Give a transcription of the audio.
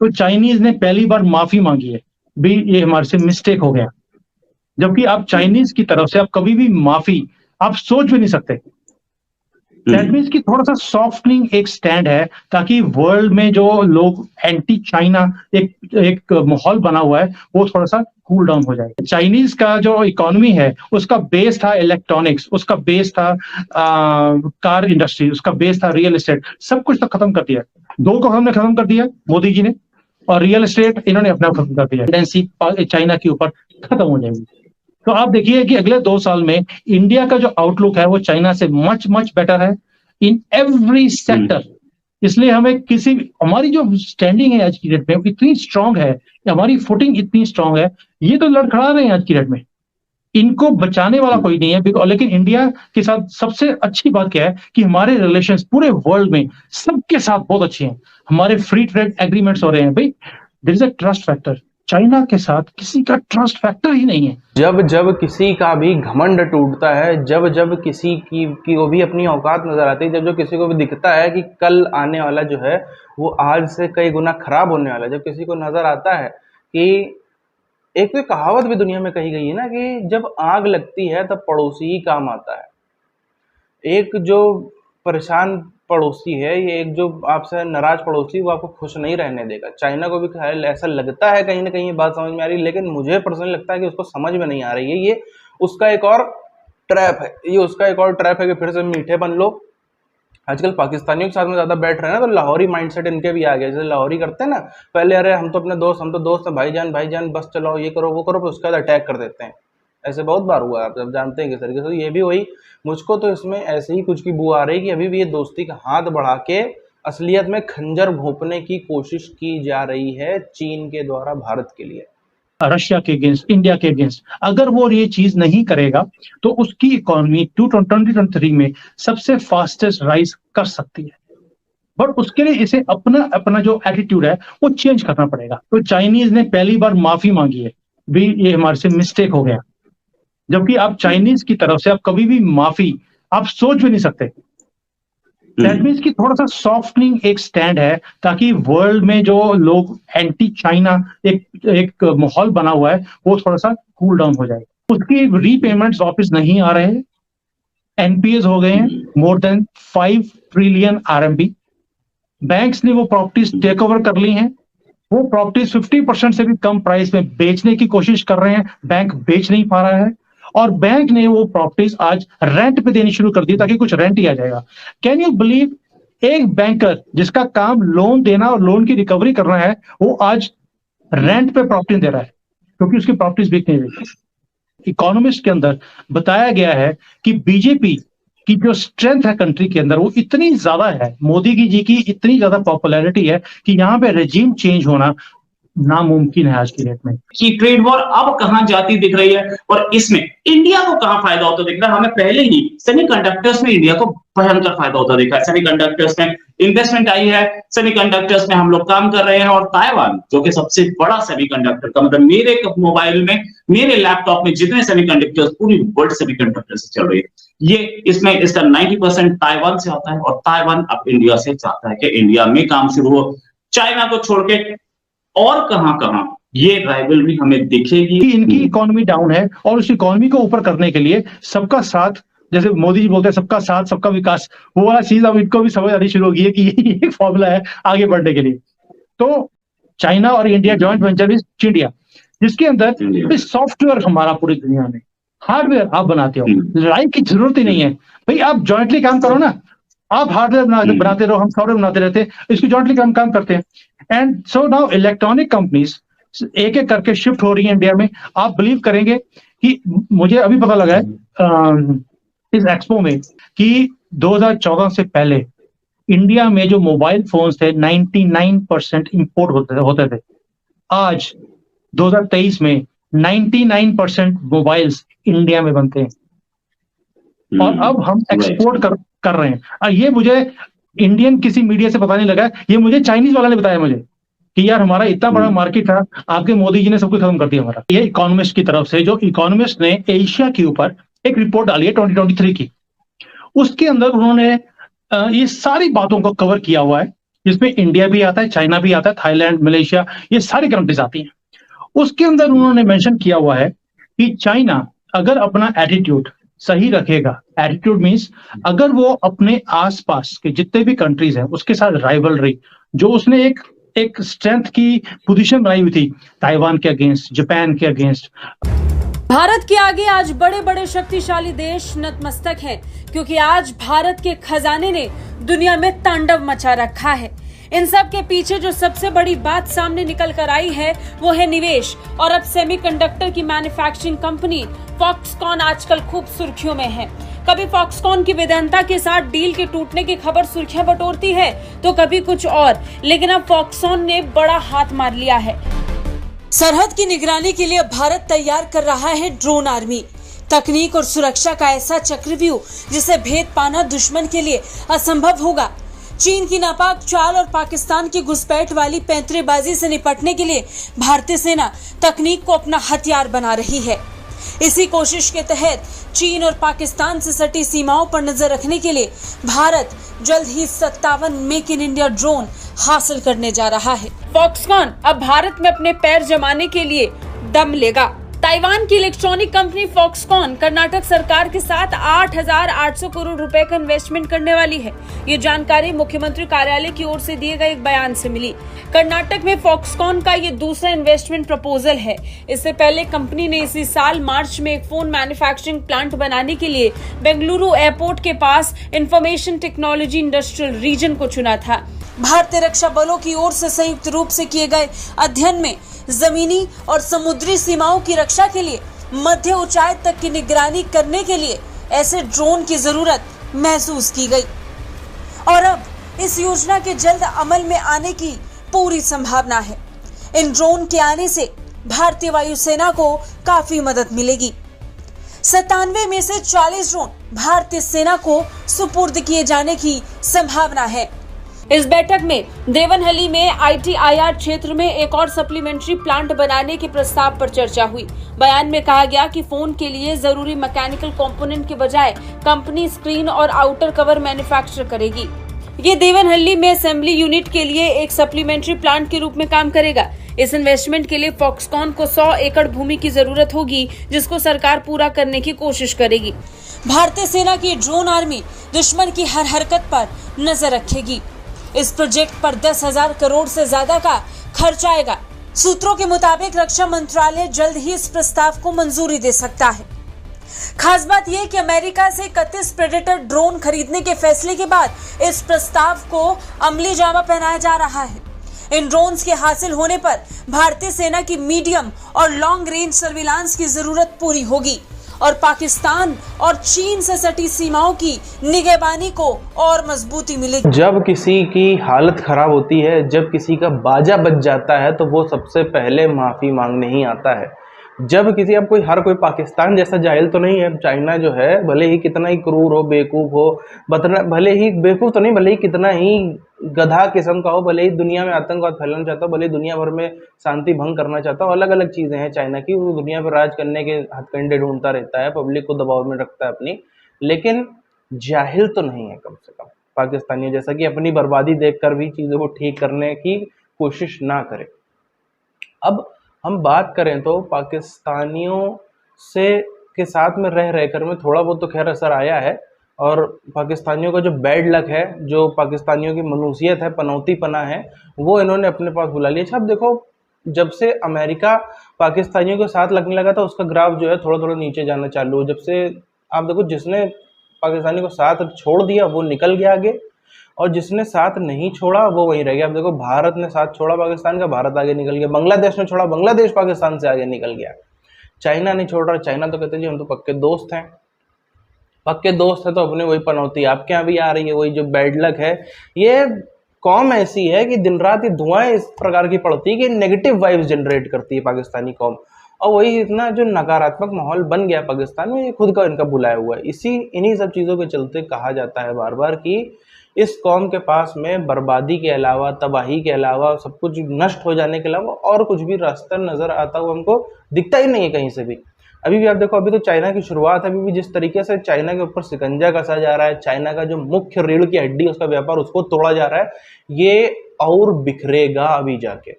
तो चाइनीज ने पहली बार माफी मांगी है भी ये हमारे से मिस्टेक हो गया, जबकि आप चाइनीज की तरफ से आप कभी भी माफी आप सोच भी नहीं सकते। दैट मीन्स कि थोड़ा सा सॉफ्टनिंग एक स्टैंड है, ताकि वर्ल्ड में जो लोग एंटी चाइना एक एक माहौल बना हुआ है वो थोड़ा सा कूल डाउन हो जाए। चाइनीज का जो इकोनॉमी है उसका बेस था इलेक्ट्रॉनिक्स, उसका बेस था कार इंडस्ट्री, उसका बेस था रियल एस्टेट, सब कुछ तो खत्म कर दिया। दो को हमने खत्म कर दिया मोदी जी ने, और रियल एस्टेट इन्होंने अपना खत्म कर दिया। डिपेंडेंसी चाइना के ऊपर खत्म हो जाएगी। तो आप देखिए कि अगले 2 साल में इंडिया का जो आउटलुक है वो चाइना से मच मच बेटर है इन एवरी सेक्टर। इसलिए हमें हमारी जो स्टैंडिंग है आज की डेट में इतनी स्ट्रांग है, हमारी फुटिंग इतनी स्ट्रांग है, ये तो लड़खड़ा रहे हैं आज की डेट में, इनको बचाने वाला कोई नहीं है। लेकिन इंडिया के साथ सबसे अच्छी बात क्या है कि हमारे रिलेशंस पूरे वर्ल्ड में सबके साथ बहुत अच्छे हैं। हमारे फ्री ट्रेड एग्रीमेंट्स हो रहे हैं। भाई there is a trust factor, China के साथ किसी का ट्रस्ट फैक्टर ही नहीं है। जब जब किसी का भी घमंड टूटता है, जब जब किसी की वो भी अपनी औकात नजर आती है, जब जो किसी को भी दिखता है कि कल आने वाला जो है वो आज से कई गुना खराब होने वाला है, जब किसी को नजर आता है कि एक तो कहावत भी दुनिया में कही गई है ना कि जब आग लगती है तब पड़ोसी ही काम आता है। एक जो परेशान पड़ोसी है, ये एक जो आपसे नाराज पड़ोसी, वो आपको खुश नहीं रहने देगा। चाइना को भी ऐसा लगता है, कहीं ना कहीं ये बात समझ में आ रही है, लेकिन मुझे पर्सनली लगता है कि उसको समझ में नहीं आ रही है। ये उसका एक और ट्रैप है, ये उसका एक और ट्रैप है कि फिर से मीठे बन लो। आजकल पाकिस्तानियों के साथ में ज्यादा बैठ रहे हैं ना, तो लाहौरी माइंडसेट इनके भी आ गया। जैसे लाहौरी करते हैं ना, पहले अरे हम तो अपने दोस्त, हम तो दोस्त हैं, भाईजान भाईजान बस चलो ये करो वो करो, फिर उसके बाद अटैक कर देते हैं। ऐसे बहुत बार हुआ है, आप जब जानते हैं किस तरीके से। ये भी वही, मुझको तो इसमें ऐसे ही कुछ की बू आ रही है कि अभी भी ये दोस्ती का हाथ बढ़ा के असलियत में खंजर घोंपने की कोशिश की जा रही है चीन के द्वारा भारत के लिए, रशिया के अगेंस्ट, इंडिया के अगेंस्ट। अगर वो ये चीज नहीं करेगा तो उसकी इकोनॉमी 2023 में सबसे फास्टेस्ट राइज कर सकती है, बट उसके लिए इसे अपना अपना जो एटीट्यूड है वो चेंज करना पड़ेगा। तो चाइनीज ने पहली बार माफी मांगी है भी ये हमारे से मिस्टेक हो गया, जबकि आप चाइनीज की तरफ से आप कभी भी माफी आप सोच भी नहीं सकते। दैट मीन्स कि थोड़ा सा सॉफ्टनिंग एक स्टैंड है, ताकि वर्ल्ड में जो लोग एंटी चाइना एक माहौल बना हुआ है वो थोड़ा सा कूल डाउन हो जाए। उसकी रीपेमेंट्स वापस नहीं आ रहे हैं, एनपीएस हो गए हैं more than 5 trillion RMB. Banks ने वो प्रॉपर्टीज टेक ओवर कर ली हैं, वो प्रॉपर्टीज 50% से भी कम प्राइस में बेचने की कोशिश कर रहे हैं, बैंक बेच नहीं पा रहा है, और बैंक ने वो प्रॉपर्टीज आज रेंट पे देनी शुरू कर दी ताकि कुछ रेंट ही आ जाएगा। कैन यू बिलीव, एक बैंकर जिसका काम लोन देना और लोन की रिकवरी करना है, वो आज रेंट पे प्रॉपर्टी दे रहा है क्योंकि उसकी प्रॉपर्टीज बिक नहीं रही। इकोनॉमिस्ट के अंदर बताया गया है कि बीजेपी की जो स्ट्रेंथ है कंट्री के अंदर वो इतनी ज्यादा है, मोदी जी की इतनी ज्यादा पॉपुलैरिटी है कि यहाँ पे रेजिम चेंज होना नामुमकिन है आज की डेट में। कि ट्रेड वॉर अब कहां जाती दिख रही है और इसमें इंडिया को कहां फायदा होता दिख रहा है। हमें पहले ही सेमीकंडक्टर्स में इंडिया को भयंकर फायदा होता दिखा है। सेमीकंडक्टर्स में इन्वेस्टमेंट आई है, सेमीकंडक्टर्स में हम लोग काम कर रहे हैं, और ताइवान जो कि सबसे बड़ा सेमीकंडक्टर का मतलब मेरे मोबाइल में, मेरे लैपटॉप में जितने सेमीकंडक्टर्स पूरी वर्ल्ड सेमीकंडक्टर से चल रही है, ये इसमें इसका 90% ताइवान से आता है, और ताइवान अब इंडिया से चाहता है कि इंडिया में काम शुरू हो। चाइना को छोड़ के और कहां ये राइवलरी हमें दिखेगी। इनकी इकोनॉमी डाउन है और उस इकोनॉमी को ऊपर करने के लिए सबका साथ, जैसे मोदी जी बोलते हैं सबका साथ सबका विकास, वो वाला चीज अब इनको भी समझ आनी शुरू हो गई है कि ये एक फॉर्मूला है आगे बढ़ने के लिए। तो चाइना और इंडिया जॉइंट वेंचर इज चिंडिया, जिसके अंदर सॉफ्टवेयर हमारा पूरी दुनिया में, हार्डवेयर आप बनाते हो, लड़ाई की जरूरत ही नहीं है भाई, आप जॉइंटली काम करो ना। आप हार्डवेयर बनाते रहो, हम सॉफ्टवेयर बनाते रहते, इसको जॉइंटली काम करते हैं। And so now electronic companies एक एक करके शिफ्ट हो रही है इंडिया में। आप बिलीव करेंगे कि मुझे अभी पता लगा है इस एक्सपो में कि 2014 से पहले इंडिया में जो मोबाइल फोन्स थे 99% इंपोर्ट होते थे। आज 2023 में 99% मोबाइल्स इंडिया में बनते हैं और अब हम एक्सपोर्ट कर रहे हैं। और ये मुझे इंडियन किसी मीडिया से पता नहीं लगा, ये मुझे चाइनीज वाला ने बताया मुझे कि यार हमारा इतना बड़ा मार्केट था, आपके मोदी जी ने सब कुछ खत्म कर दिया हमारा। ये इकोनॉमिस्ट की तरफ से, जो इकोनॉमिस्ट ने एशिया के ऊपर एक रिपोर्ट डाली है 2023 की, उसके अंदर उन्होंने ये सारी बातों को कवर किया हुआ है जिसमें इंडिया भी आता है, चाइना भी आता है, थाईलैंड, मलेशिया, ये सारी कंट्रीज आती हैं। उसके अंदर उन्होंने मेंशन किया हुआ है कि चाइना अगर अपना एटीट्यूड सही रखेगा, एटीट्यूड मींस अगर वो अपने आसपास के जितने भी कंट्रीज हैं उसके साथ राइवलरी, जो उसने एक स्ट्रेंथ की पोजीशन बनाई हुई थी ताइवान के अगेंस्ट, जापान के अगेंस्ट। भारत के आगे आज बड़े बड़े शक्तिशाली देश नतमस्तक हैं, क्योंकि आज भारत के खजाने ने दुनिया में तांडव मचा रखा है। इन सब के पीछे जो सबसे बड़ी बात सामने निकल कर आई है वो है निवेश। और अब सेमीकंडक्टर की मैन्युफैक्चरिंग कंपनी फॉक्सकॉन आजकल खूब सुर्खियों में है। कभी फॉक्सकॉन की वेदांता के साथ डील के टूटने की खबर सुर्खियां बटोरती है, तो कभी कुछ और। लेकिन अब फॉक्सकॉन ने बड़ा हाथ मार लिया है। सरहद की निगरानी के लिए भारत तैयार कर रहा है ड्रोन आर्मी। तकनीक और सुरक्षा का ऐसा चक्रव्यूह जिसे भेद पाना दुश्मन के लिए असंभव होगा। चीन की नापाक चाल और पाकिस्तान की घुसपैठ वाली पैंतरेबाजी से निपटने के लिए भारतीय सेना तकनीक को अपना हथियार बना रही है। इसी कोशिश के तहत चीन और पाकिस्तान से सटी सीमाओं पर नजर रखने के लिए भारत जल्द ही 57 मेक इन इंडिया ड्रोन हासिल करने जा रहा है। फॉक्सकॉन अब भारत में अपने पैर जमाने के लिए दम लेगा। ताइवान की इलेक्ट्रॉनिक कंपनी फॉक्सकॉन कर्नाटक सरकार के साथ 8,800 करोड़ रुपए का इन्वेस्टमेंट करने वाली है। ये जानकारी मुख्यमंत्री कार्यालय की ओर से दिए गए एक बयान से मिली। कर्नाटक में फॉक्सकॉन का ये दूसरा इन्वेस्टमेंट प्रपोजल है। इससे पहले कंपनी ने इसी साल मार्च में एक फोन मैन्युफैक्चरिंग प्लांट बनाने के लिए बेंगलुरु एयरपोर्ट के पास इंफॉर्मेशन टेक्नोलॉजी इंडस्ट्रियल रीजन को चुना था। भारतीय रक्षा बलों की ओर से संयुक्त रूप से किए गए अध्ययन में जमीनी और समुद्री सीमाओं की रक्षा के लिए मध्य ऊंचाई तक की निगरानी करने के लिए ऐसे ड्रोन की जरूरत महसूस की गई। और अब इस योजना के जल्द अमल में आने की पूरी संभावना है। इन ड्रोन के आने से भारतीय वायुसेना को काफी मदद मिलेगी। 97 में से 40 ड्रोन भारतीय सेना को सुपुर्द किए जाने की संभावना है। इस बैठक में देवनहली में ITIR क्षेत्र में एक और सप्लीमेंट्री प्लांट बनाने के प्रस्ताव पर चर्चा हुई। बयान में कहा गया कि फोन के लिए जरूरी मैकेनिकल कंपोनेंट के बजाय कंपनी स्क्रीन और आउटर कवर मैन्युफैक्चर करेगी। ये देवनहली में असेंबली यूनिट के लिए एक सप्लीमेंट्री प्लांट के रूप में काम करेगा। इस इन्वेस्टमेंट के लिए फॉक्सकॉन को 100 एकड़ भूमि की जरूरत होगी, जिसको सरकार पूरा करने की कोशिश करेगी। भारतीय सेना की ड्रोन आर्मी दुश्मन की हर हरकत पर नजर रखेगी। इस प्रोजेक्ट पर 10,000 करोड़ से ज्यादा का खर्च आएगा। सूत्रों के मुताबिक रक्षा मंत्रालय जल्द ही इस प्रस्ताव को मंजूरी दे सकता है। खास बात यह कि अमेरिका से 31 प्रेडेटर ड्रोन खरीदने के फैसले के बाद इस प्रस्ताव को अमली जामा पहनाया जा रहा है। इन ड्रोन्स के हासिल होने पर भारतीय सेना की मीडियम और लॉन्ग रेंज सर्विलांस की जरूरत पूरी होगी और पाकिस्तान और चीन से सटी सीमाओं की निगहबानी को और मजबूती मिलेगी। जब किसी की हालत खराब होती है, जब किसी का बाजा बच जाता है, तो वो सबसे पहले माफी मांगने ही आता है। जब किसी अब कोई हर कोई पाकिस्तान जैसा जाहिल तो नहीं है। चाइना जो है भले ही कितना ही क्रूर हो, बेवकूफ़ हो, भले ही बेवकूफ़ तो नहीं, भले ही कितना ही गधा किस्म का हो, भले ही दुनिया में आतंकवाद फैलाना चाहता हो, भले ही दुनिया भर में शांति भंग करना चाहता हो, अलग अलग चीज़ें हैं चाइना की। वो दुनिया पर राज करने के हथकंडे ढूंढता रहता है, पब्लिक को दबाव में रखता है अपनी, लेकिन जाहिल तो नहीं है कम से कम पाकिस्तानी, जैसा कि अपनी बर्बादी देखकर भी चीज़ों को ठीक करने की कोशिश ना करे। अब हम बात करें तो पाकिस्तानियों से के साथ में रह रहकर में थोड़ा बहुत तो खैर असर आया है, और पाकिस्तानियों का जो बैड लक है, जो पाकिस्तानियों की मनुसियत है, पनौतीपना है, वो इन्होंने अपने पास बुला लिया। अच्छा, अब देखो, जब से अमेरिका पाकिस्तानियों के साथ लगने लगा था, उसका ग्राफ जो है थोड़ा थोड़ा नीचे जाना चालू हो। जब से आप देखो, जिसने पाकिस्तानी को साथ छोड़ दिया वो निकल गया आगे, और जिसने साथ नहीं छोड़ा वो वहीं रह गया। अब देखो, भारत ने साथ छोड़ा पाकिस्तान का, भारत आगे निकल गया। बांग्लादेश ने छोड़ा, बांग्लादेश पाकिस्तान से आगे निकल गया। चाइना नहीं छोड़ रहा, चाइना तो कहते जी हम तो पक्के दोस्त हैं। पक्के दोस्त है तो अपने वही पनौती आपके यहाँ भी आ रही है, वही जो बैड लक है। ये कौम ऐसी है कि दिन रात ये धुआं इस प्रकार की पड़ती है कि नेगेटिव वाइब्स जनरेट करती है पाकिस्तानी कौम, और वही इतना जो नकारात्मक माहौल बन गया पाकिस्तान में, ये खुद का इनका बुलाया हुआ है। इन्हीं सब चीज़ों के चलते कहा जाता है बार बार कि इस कौम के पास में बर्बादी के अलावा, तबाही के अलावा, सब कुछ नष्ट हो जाने के अलावा और कुछ भी रास्ता नजर आता हुआ हमको दिखता ही नहीं है कहीं से भी। अभी भी आप देखो, अभी तो चाइना की शुरुआत है, अभी भी जिस तरीके से चाइना के ऊपर शिकंजा कसा जा रहा है, चाइना का जो मुख्य रीढ़ की हड्डी उसका व्यापार उसको तोड़ा जा रहा है, ये और बिखरेगा अभी जाके।